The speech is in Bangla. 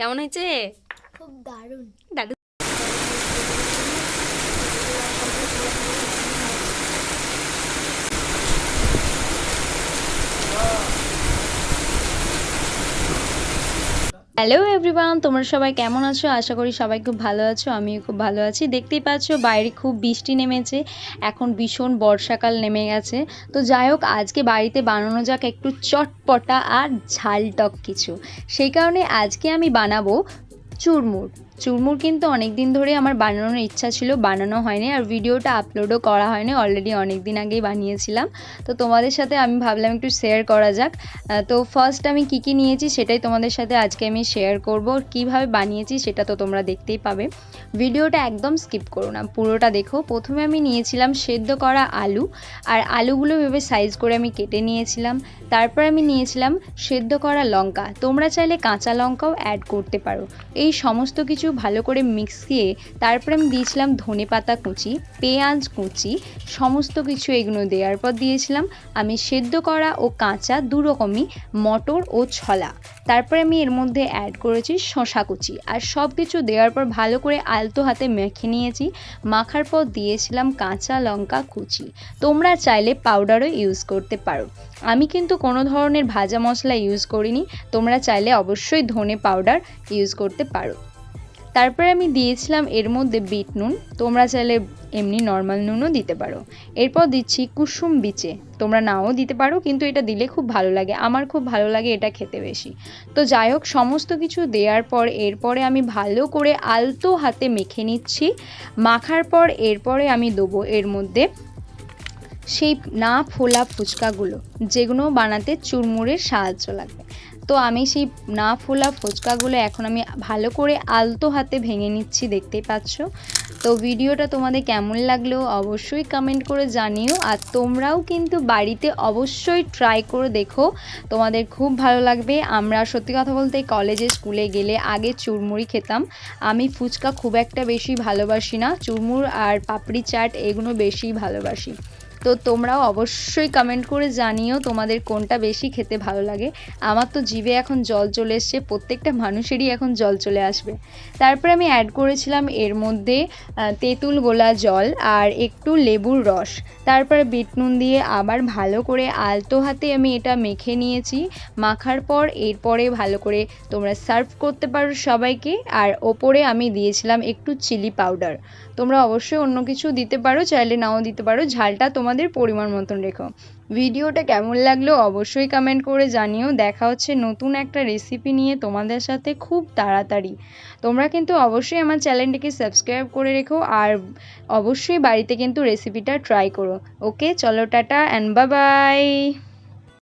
কেমন হয়েছে? খুব দারুণ। দারুণ। হ্যালো এভরিওয়ান, তোমরা সবাই কেমন আছো? আশা করি সবাই খুব ভালো আছো, আমিও খুব ভালো আছি। দেখতেই পাচ্ছ বাইরে খুব বৃষ্টি নেমেছে, এখন ভীষণ বর্ষাকাল নেমে গেছে। তো যাই হোক, আজকে বাড়িতে বানানো যাক একটু চটপটা আর ঝালটক কিছু। সেই কারণে আজকে আমি বানাবো চুরমুর। চুরমুর কিন্তু অনেক দিন ধরে আমার বানানোর ইচ্ছা ছিল, বানানো হয়নি, আর ভিডিওটা আপলোডও করা হয়নি। অলরেডি অনেক দিন আগেই বানিয়েছিলাম, তো তোমাদের সাথে আমি ভাবলাম একটু শেয়ার করা যাক। তো ফার্স্ট আমি কি নিয়েছি সেটাই তোমাদের সাথে আজকে আমি শেয়ার করব। কিভাবে বানিয়েছি সেটা তো তোমরা দেখতেই পাবে। ভিডিওটা একদম স্কিপ করো না, পুরোটা দেখো। প্রথমে আমি নিয়েছিলাম সেদ্ধ করা আলু, আর আলুগুলো ভেবে সাইজ করে আমি কেটে নিয়েছিলাম। তারপর আমি নিয়েছিলাম সেদ্ধ করা লঙ্কা, তোমরা চাইলে কাঁচা লঙ্কাও অ্যাড করতে পারো। এই সমস্ত কিছু ভালো করে মিশিয়ে তারপরে আমি দিয়েছিলাম ধনেপাতা কুচি, পেঁয়াজ কুচি, সমস্ত কিছু এগুলো দেওয়ার পর দিয়েছিলাম আমি সেদ্ধ করা ও কাঁচা দু রকমই মটর ও ছোলা। তারপরে আমি এর মধ্যে অ্যাড করেছি শসা কুচি, আর সব কিছু দেওয়ার পর ভালো করে আলতো হাতে মেখে নিয়েছি। মাখার পর দিয়েছিলাম কাঁচা লঙ্কা কুচি, তোমরা চাইলে পাউডারও ইউজ করতে পারো। আমি কিন্তু কোনো ধরনের ভাজা মশলা ইউজ করিনি, তোমরা চাইলে অবশ্যই ধনে পাউডার ইউজ করতে পারো। তারপরে আমি দিয়েছিলাম এর মধ্যে বিট নুন, তোমরা চাইলে এমনি নর্মাল নুনও দিতে পারো। এরপর দিচ্ছি কুসুম বিচে, তোমরা নাও দিতে পারো, কিন্তু এটা দিলে খুব ভালো লাগে, আমার খুব ভালো লাগে এটা খেতে বেশি। তো যাই হোক, সমস্ত কিছু দেওয়ার পর এরপরে আমি ভালো করে আলতো হাতে মেখে নিচ্ছি। মাখার পর এরপরে আমি দেবো এর মধ্যে সেই না ফোলা ফুচকাগুলো, যেগুলো বানাতে চুরমুরের সাহায্য লাগবে। তো আমি সেই না ফোলা ফুচকাগুলো এখন আমি ভালো করে আলতো হাতে ভেঙে নিচ্ছি, দেখতেই পাচ্ছ। তো ভিডিওটা তোমাদের কেমন লাগলো অবশ্যই কমেন্ট করে জানিও, আর তোমরাও কিন্তু বাড়িতে অবশ্যই ট্রাই করে দেখো, তোমাদের খুব ভালো লাগবে। আমরা সত্যি কথা বলতে কলেজে স্কুলে গেলে আগে চুরমুড়ি খেতাম। আমি ফুচকা খুব একটা বেশি ভালোবাসি না, চুরমুর আর পাপড়ি চাট এগুলো বেশি ভালোবাসি। তো তোমরাও অবশ্যই কমেন্ট করে জানিও তোমাদের কোনটা বেশি খেতে ভালো লাগে। আমার তো জিভে এখন জল চলে এসছে, প্রত্যেকটা মানুষেরই এখন জল চলে আসবে। তারপরে আমি অ্যাড করেছিলাম এর মধ্যে তেঁতুল গোলা জল আর একটু লেবুর রস। তারপরে বিট নুন দিয়ে আবার ভালো করে আলতো হাতে আমি এটা মেখে নিয়েছি। মাখার পর এরপরে ভালো করে তোমরা সার্ভ করতে পারো সবাইকে। আর ওপরে আমি দিয়েছিলাম একটু চিলি পাউডার, তোমরা অবশ্যই অন্য কিছু দিতে পারো, চাইলে নাও দিতে পারো, ঝালটা তোমাদের পরিমাণ মতন রেখো। ভিডিওটা কেমন লাগলো অবশ্যই কমেন্ট করে জানিও। দেখা হচ্ছে নতুন একটা রেসিপি নিয়ে তোমাদের সাথে খুব তাড়াতাড়ি। তোমরা কিন্তু অবশ্যই আমার চ্যানেলটিকে সাবস্ক্রাইব করে রেখো, আর অবশ্যই বাড়িতে কিন্তু রেসিপিটা ট্রাই করো। ওকে, চলো টাটা অ্যান্ড বাই বাই।